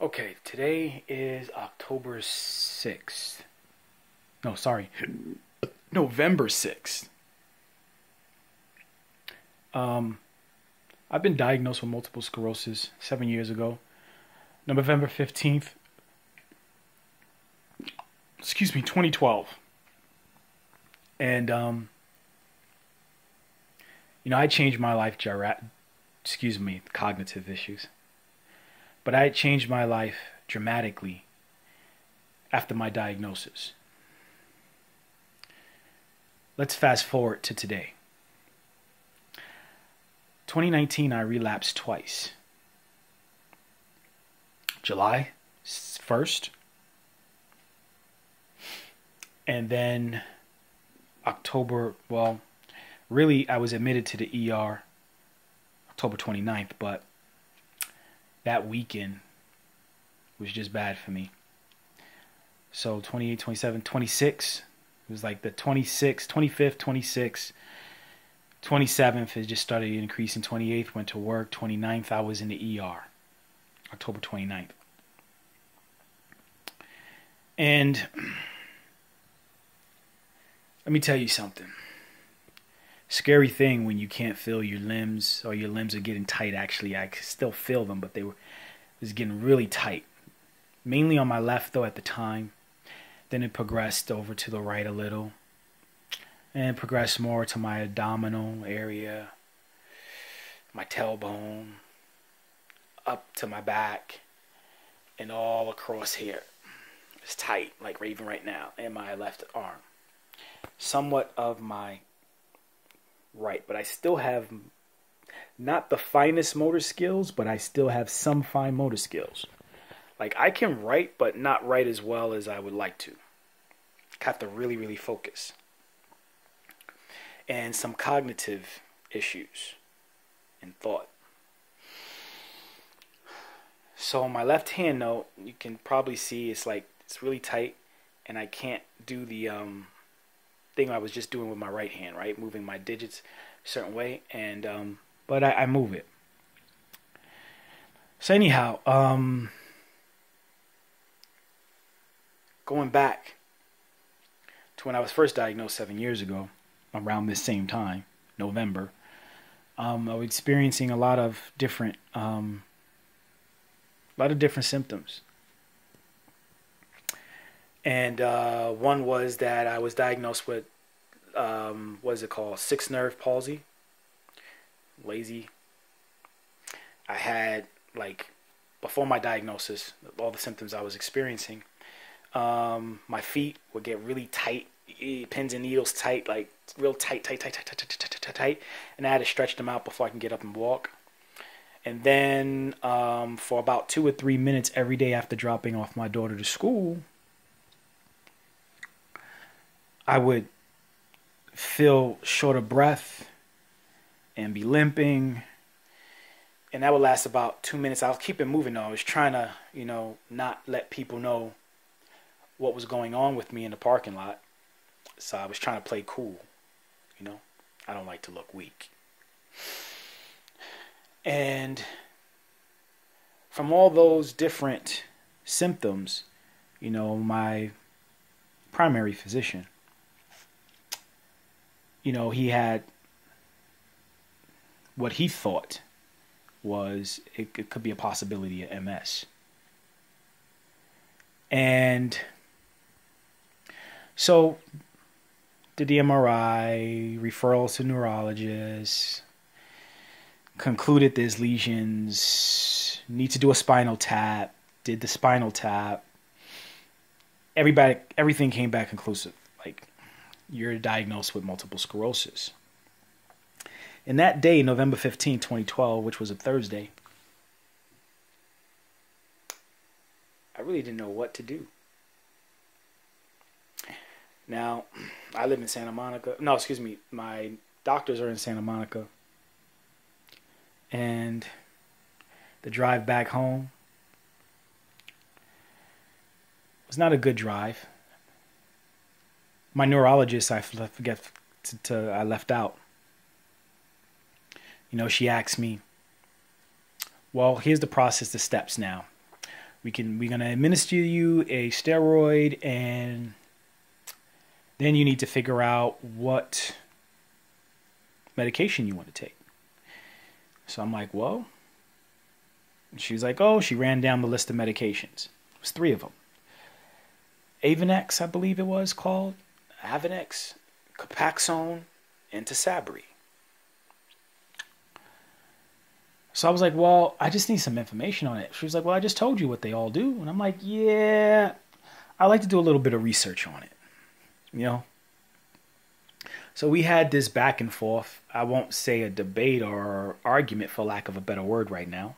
Okay, today is October 6th. No, sorry, November 6th. I've been diagnosed with multiple sclerosis 7 years ago. November 15th, 2012. And, I changed my life, cognitive issues. But I changed my life dramatically after my diagnosis. Let's fast forward to today. 2019, I relapsed twice. July 1st. And then October, well, really I was admitted to the ER October 29th, but that weekend was just bad for me. So 28, 27, 26, it was like the 26th, 25th, 26th, 27th, it just started increasing. 28th, went to work. 29th, I was in the ER, October 29th. And let me tell you something. Scary thing when you can't feel your limbs, or your limbs are getting tight. Actually, I could still feel them, but was getting really tight. Mainly on my left, though, at the time. Then it progressed over to the right a little. And progressed more to my abdominal area, my tailbone, up to my back, and all across here. It's tight, like even right now, in my left arm. Somewhat of my right, but I still have not the finest motor skills, but I still have some fine motor skills. Like I can write, but not write as well as I would like to. I have to really, really focus. And some cognitive issues and thought. So on my left hand, though, you can probably see it's really tight, and I can't do the thing I was just doing with my right hand, right? Moving my digits a certain way, and but I move it. So anyhow, going back to when I was first diagnosed 7 years ago, around this same time, November, I was experiencing a lot of different symptoms. And one was that I was diagnosed with, what is it called? Sixth nerve palsy. Lazy. I had, before my diagnosis, all the symptoms I was experiencing, my feet would get really tight, pins and needles tight, like real tight, and I had to stretch them out before I can get up and walk. And then for about 2 or 3 minutes every day after dropping off my daughter to school, I would feel short of breath and be limping. And that would last about 2 minutes. I was keeping moving though. I was trying to, not let people know what was going on with me in the parking lot. So I was trying to play cool, I don't like to look weak. And from all those different symptoms, my primary physician, he had what he thought was it could be a possibility of MS. And so did the MRI, referrals to neurologists, concluded there's lesions, need to do a spinal tap, did the spinal tap. Everything came back conclusive. Like, you're diagnosed with multiple sclerosis. And that day, November 15, 2012, which was a Thursday, I really didn't know what to do. Now, I live in Santa Monica. No, excuse me. My doctors are in Santa Monica. And the drive back home was not a good drive. My neurologist, I left out. She asked me, well, here's the process, the steps now. We're gonna administer you a steroid, and then you need to figure out what medication you want to take. So I'm like, well, she was like, oh, she ran down the list of medications. It was 3 of them. Avanex, I believe it was called. Avanex, Copaxone, and Tisabri. So I was like, well, I just need some information on it. She was like, well, I just told you what they all do. And I'm like, yeah, I like to do a little bit of research on it, you know? So we had this back and forth. I won't say a debate or argument, for lack of a better word right now.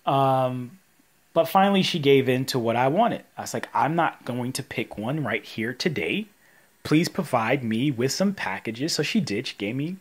But finally she gave in to what I wanted. I was like, I'm not going to pick one right here today. Please provide me with some packages. So she did. She gave me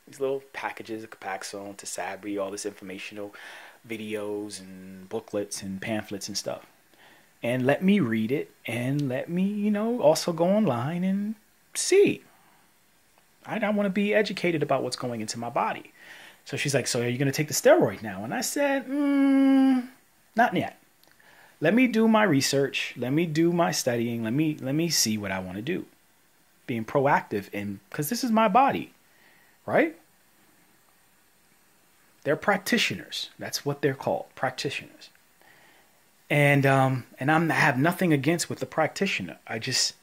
these little packages of Copaxone, Tisabri, all this informational videos and booklets and pamphlets and stuff. And let me read it, and let me, you know, also go online and see. I want to be educated about what's going into my body. So she's like, so are you going to take the steroid now? And I said, not yet. Let me do my research. Let me do my studying. Let me see what I want to do. Being proactive, and because this is my body, right? They're practitioners. That's what they're called, practitioners. And I have nothing against with the practitioner. I just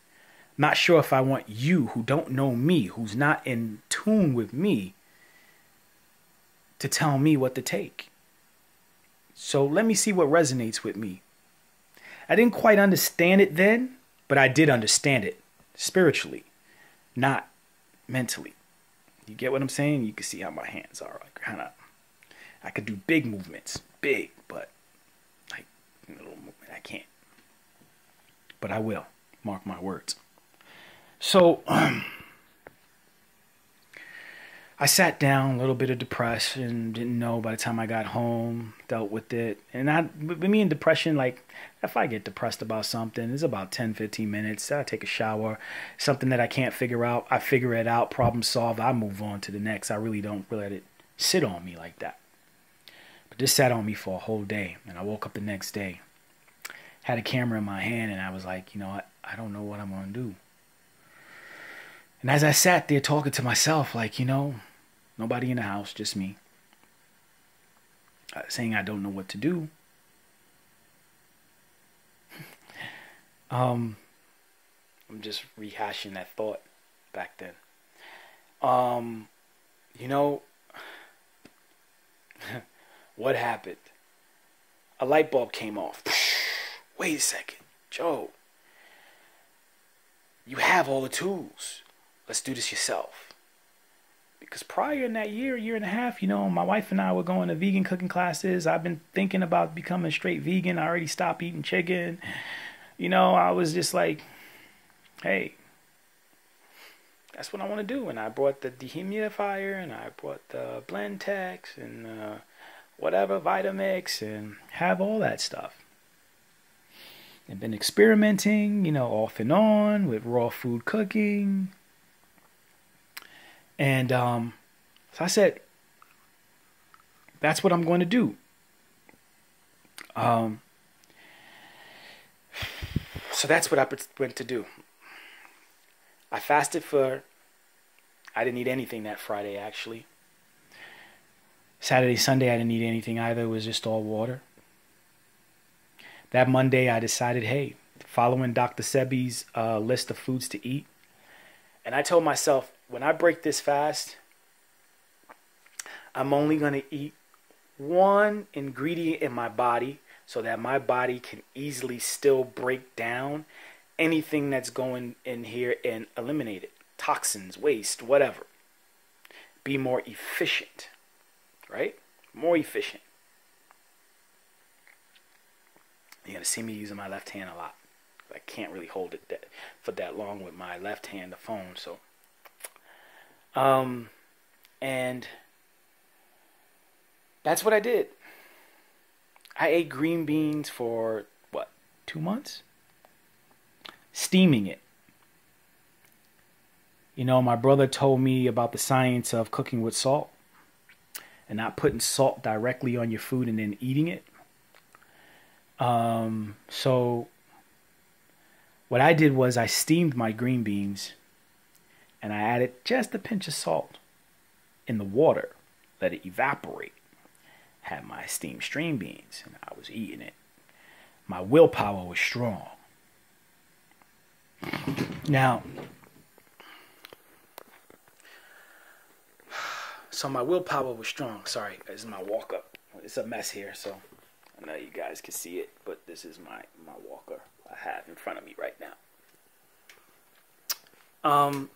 not sure if I want you, who don't know me, who's not in tune with me, to tell me what to take. So let me see what resonates with me. I didn't quite understand it then, but I did understand it spiritually, not mentally. You get what I'm saying? You can see how my hands are. I could do big movements, big, but like a little movement, I can't. But I will, mark my words. So I sat down, a little bit of depression, didn't know by the time I got home, dealt with it. And with me and depression, like if I get depressed about something, it's about 10, 15 minutes. I take a shower, something that I can't figure out, I figure it out, problem solved, I move on to the next. I really don't let it sit on me like that. But this sat on me for a whole day. And I woke up the next day, had a camera in my hand, and I was like, you know what? I don't know what I'm going to do. And as I sat there talking to myself, like, you know, nobody in the house, just me, saying I don't know what to do. I'm just rehashing that thought back then. You know, what happened? A light bulb came off. Wait a second, Joe. You have all the tools. Let's do this yourself. Because prior in that year and a half, you know, my wife and I were going to vegan cooking classes. I've been thinking about becoming straight vegan. I already stopped eating chicken. You know, I was just like, hey, that's what I want to do. And I brought the dehumidifier, and I brought the Blendtex, and whatever, Vitamix, and have all that stuff. And been experimenting, you know, off and on with raw food cooking. And so I said, that's what I'm going to do. So that's what I went to do. I fasted I didn't eat anything that Friday, actually. Saturday, Sunday, I didn't eat anything either. It was just all water. That Monday, I decided, hey, following Dr. Sebi's list of foods to eat. And I told myself, when I break this fast, I'm only going to eat one ingredient in my body so that my body can easily still break down anything that's going in here and eliminate it. Toxins, waste, whatever. Be more efficient, right? More efficient. You're going to see me using my left hand a lot. I can't really hold it for that long with my left hand, the phone. So, and that's what I did. I ate green beans for, 2 months? Steaming it. You know, my brother told me about the science of cooking with salt and not putting salt directly on your food and then eating it. So what I did was I steamed my green beans and I added just a pinch of salt in the water, let it evaporate. Had my steamed string beans and I was eating it. My willpower was strong. Now, so my willpower was strong. Sorry, this is my walker. It's a mess here, so I know you guys can see it, but this is my walker I have in front of me right now.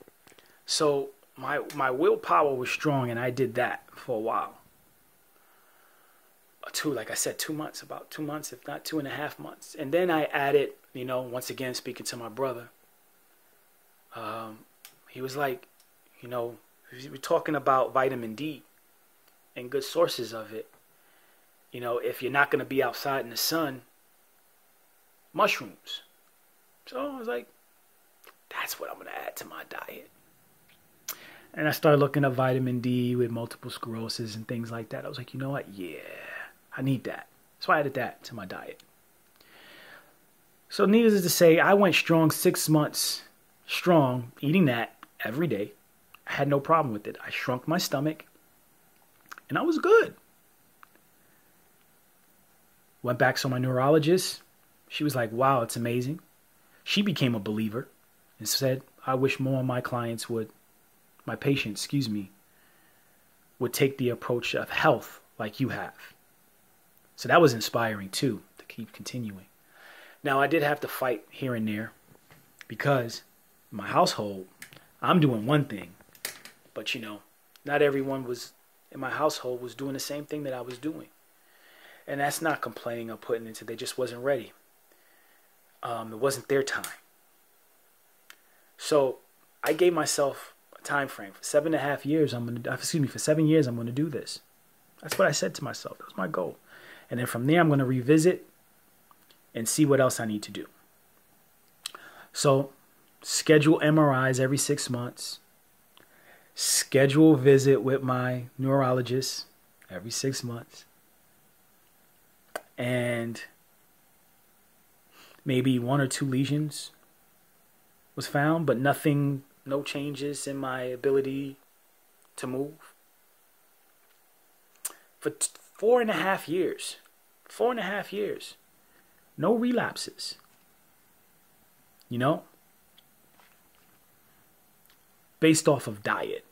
So my willpower was strong, and I did that for a while. Like I said, 2 months, about 2 months, if not 2.5 months. And then I added, once again, speaking to my brother, he was like, we're talking about vitamin D and good sources of it. If you're not going to be outside in the sun, mushrooms. So I was like, that's what I'm going to add to my diet. And I started looking up vitamin D with multiple sclerosis and things like that. I was like, you know what? Yeah, I need that. So I added that to my diet. So needless to say, I went strong 6 months strong, eating that every day. I had no problem with it. I shrunk my stomach, and I was good. Went back to my neurologist. She was like, wow, it's amazing. She became a believer and said, I wish more of my patients, would take the approach of health like you have. So that was inspiring too, to keep continuing. Now, I did have to fight here and there because my household, I'm doing one thing, but not everyone in my household was doing the same thing that I was doing. And that's not complaining or putting into, they just wasn't ready. It wasn't their time. So I gave myself a time frame. For 7.5 years, for 7 years, I'm going to do this. That's what I said to myself. That was my goal. And then from there, I'm going to revisit and see what else I need to do. So schedule MRIs every 6 months. Schedule visit with my neurologist every 6 months. And maybe 1 or 2 lesions was found, but no changes in my ability to move. For 4.5 years, 4.5 years, no relapses. Based off of diet.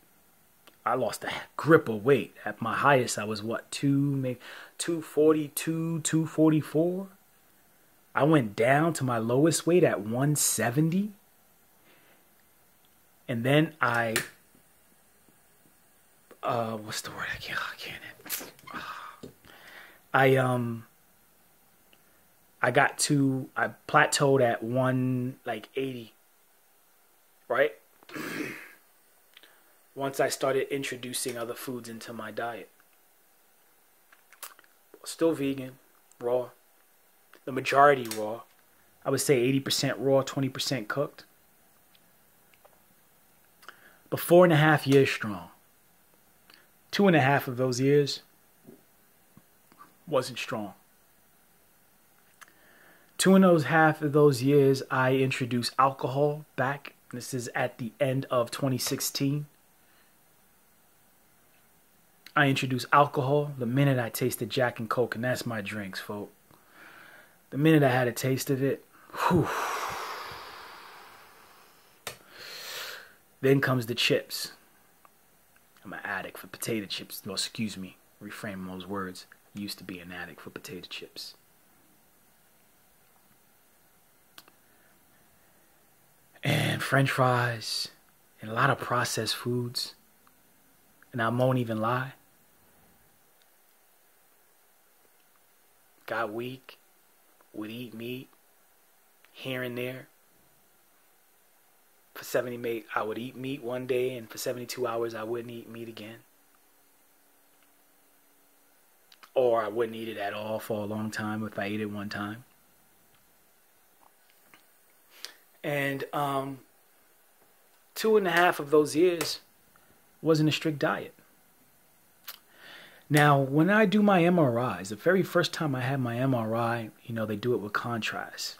I lost a grip of weight. At my highest, I was 242, 244. I went down to my lowest weight at 170. And then what's the word? I can't. I plateaued at 180, right? Once I started introducing other foods into my diet. Still vegan, raw. The majority raw. I would say 80% raw, 20% cooked. But 4.5 years strong. 2.5 of those years wasn't strong. 2.5 of those years, I introduced alcohol back. This is at the end of 2016. I introduced alcohol the minute I tasted Jack and Coke, and that's my drinks, folks. The minute I had a taste of it, whew. Then comes the chips. I'm an addict for potato chips. No, excuse me, reframe those words. I used to be an addict for potato chips. And French fries, and a lot of processed foods. And I won't even lie. Got weak, would eat meat here and there. I would eat meat one day, and for 72 hours I wouldn't eat meat again. Or I wouldn't eat it at all for a long time if I ate it one time. And 2.5 of those years wasn't a strict diet. Now, when I do my MRIs, the very first time I had my MRI, they do it with contrast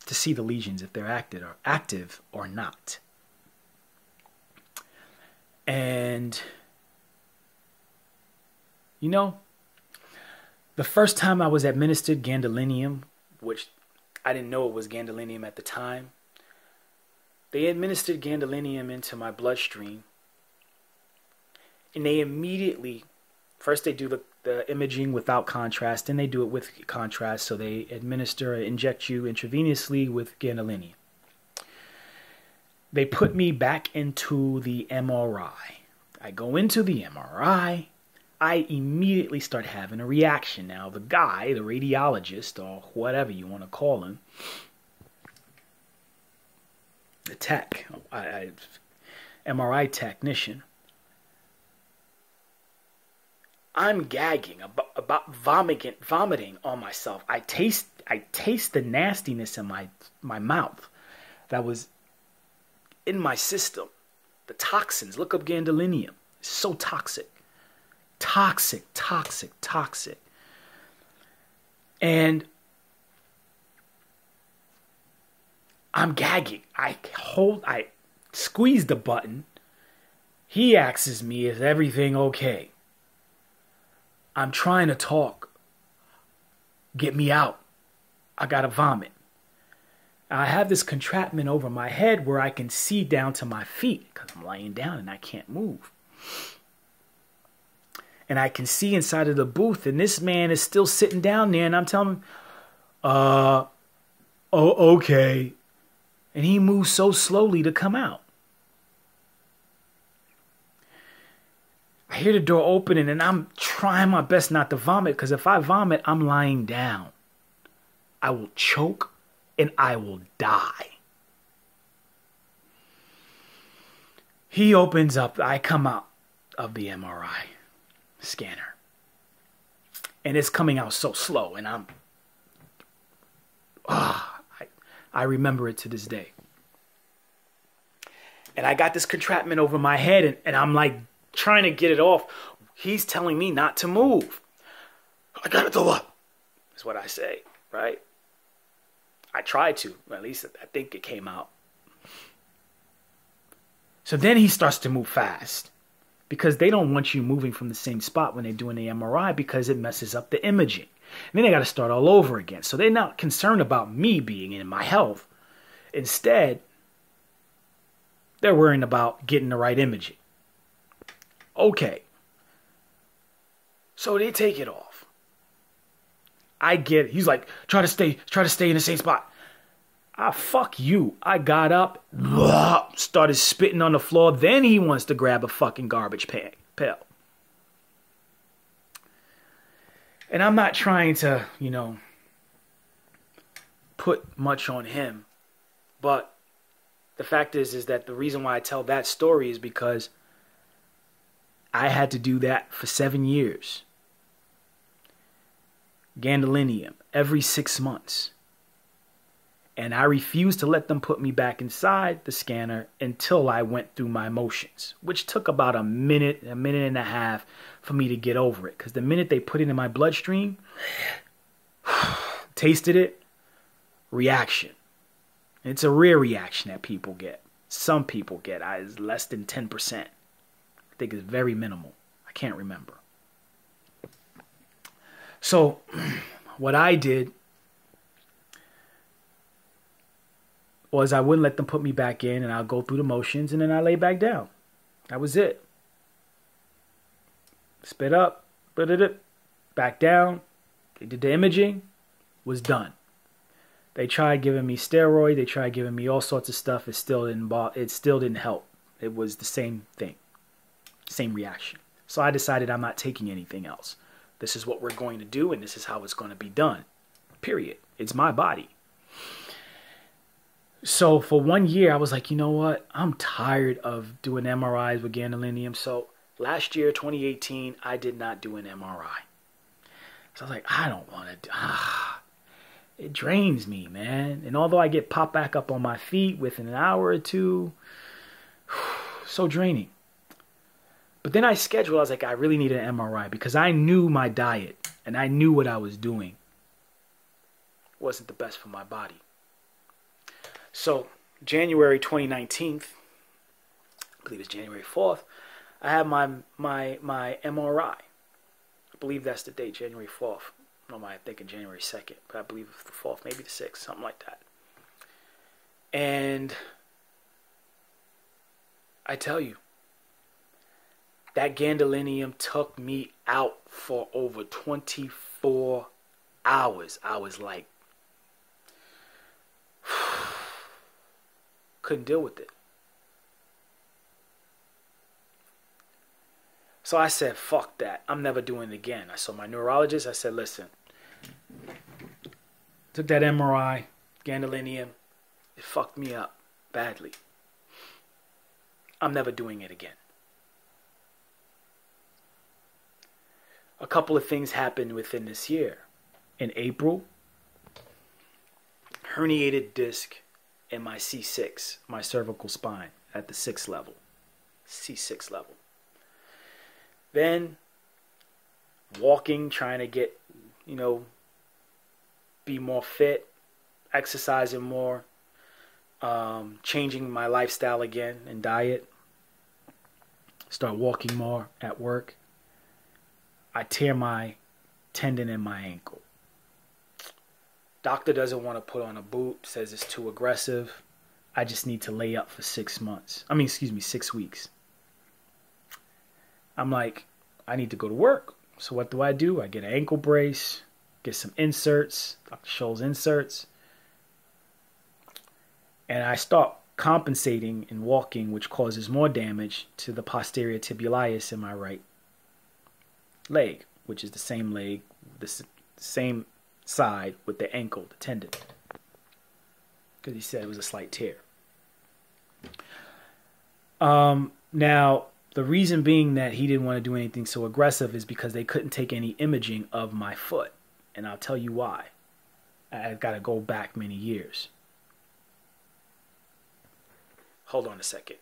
to see the lesions, if they're active or not. And, the first time I was administered gadolinium, which I didn't know it was gadolinium at the time, they administered gadolinium into my bloodstream. And they immediately, first they do the imaging without contrast, then they do it with contrast. So they inject you intravenously with gadolinium. They put me back into the MRI. I go into the MRI. I immediately start having a reaction. Now, the guy, the radiologist, or whatever you want to call him, the tech, MRI technician, I'm gagging, about vomiting on myself. I taste the nastiness in my mouth that was in my system. The toxins. Look up gadolinium. It's so toxic. Toxic. And I'm gagging. I squeeze the button. He asks me, is everything okay? I'm trying to talk. Get me out. I gotta vomit. I have this contraption over my head where I can see down to my feet because I'm laying down and I can't move. And I can see inside of the booth, and this man is still sitting down there, and I'm telling him, okay. And he moves so slowly to come out. I hear the door opening, and I'm trying my best not to vomit, because if I vomit, I'm lying down. I will choke, and I will die. He opens up. I come out of the MRI scanner. And it's coming out so slow, and I remember it to this day. And I got this contraption over my head, and I'm like trying to get it off. He's telling me not to move. I got it to what? Is what I say, right? I tried to. At least I think it came out. So then he starts to move fast, because they don't want you moving from the same spot when they're doing the MRI, because it messes up the imaging. And then they got to start all over again. So they're not concerned about me being in my health. Instead, they're worrying about getting the right imaging. Okay. So they take it off. I get it. He's like, try to stay in the same spot. Fuck you. I got up, started spitting on the floor. Then he wants to grab a fucking garbage pail. And I'm not trying to, put much on him. But the fact is that the reason why I tell that story is because I had to do that for 7 years. Gadolinium every 6 months. And I refused to let them put me back inside the scanner until I went through my motions, which took about a minute and a half for me to get over it. Because the minute they put it in my bloodstream, tasted it, reaction. It's a rare reaction that people get. Some people get. It's less than 10%. I think it's very minimal. I can't remember. So what I did was I wouldn't let them put me back in, and I'll go through the motions, and then I lay back down. That was it. Spit up, back down. They did the imaging, was done. They tried giving me steroid. They tried giving me all sorts of stuff. It still didn't help. It was the same thing, same reaction. So I decided I'm not taking anything else. This is what we're going to do, and this is how it's going to be done. Period. It's my body. So for 1 year, I was like, you know what? I'm tired of doing MRIs with gadolinium. So last year, 2018, I did not do an MRI. So I was like, I don't want to. It drains me, man. And although I get popped back up on my feet within an hour or two, so draining. But then I scheduled, I was like, I really need an MRI because I knew my diet and I knew what I was doing wasn't the best for my body. So January 2019, I believe it's January 4th, I had my MRI. I believe that's the date, January 4th. No, I'm thinking January 2nd, but I believe it's the 4th, maybe the 6th, something like that. And I tell you, that gadolinium took me out for over 24 hours. I was like, couldn't deal with it. So I said, fuck that. I'm never doing it again. I saw my neurologist. I said, listen, took that MRI, gadolinium. It fucked me up badly. I'm never doing it again. A couple of things happened within this year. In April, herniated disc in my C6, my cervical spine, at the 6th level. C6 level. Then, walking, trying to get, be more fit, exercising more, changing my lifestyle again and diet. Start walking more at work. I tear my tendon in my ankle. Doctor doesn't want to put on a boot, says it's too aggressive. I just need to lay up for 6 months. 6 weeks. I'm like, I need to go to work. So what do? I get an ankle brace, get some inserts, Dr. Scholl's inserts. And I start compensating and walking, which causes more damage to the posterior tibialis in my right leg, which is the same leg, the same side with the ankle, the tendon. Because he said it was a slight tear. Now, the reason being that he didn't want to do anything so aggressive is because they couldn't take any imaging of my foot. And I'll tell you why. I've got to go back many years. Hold on a second.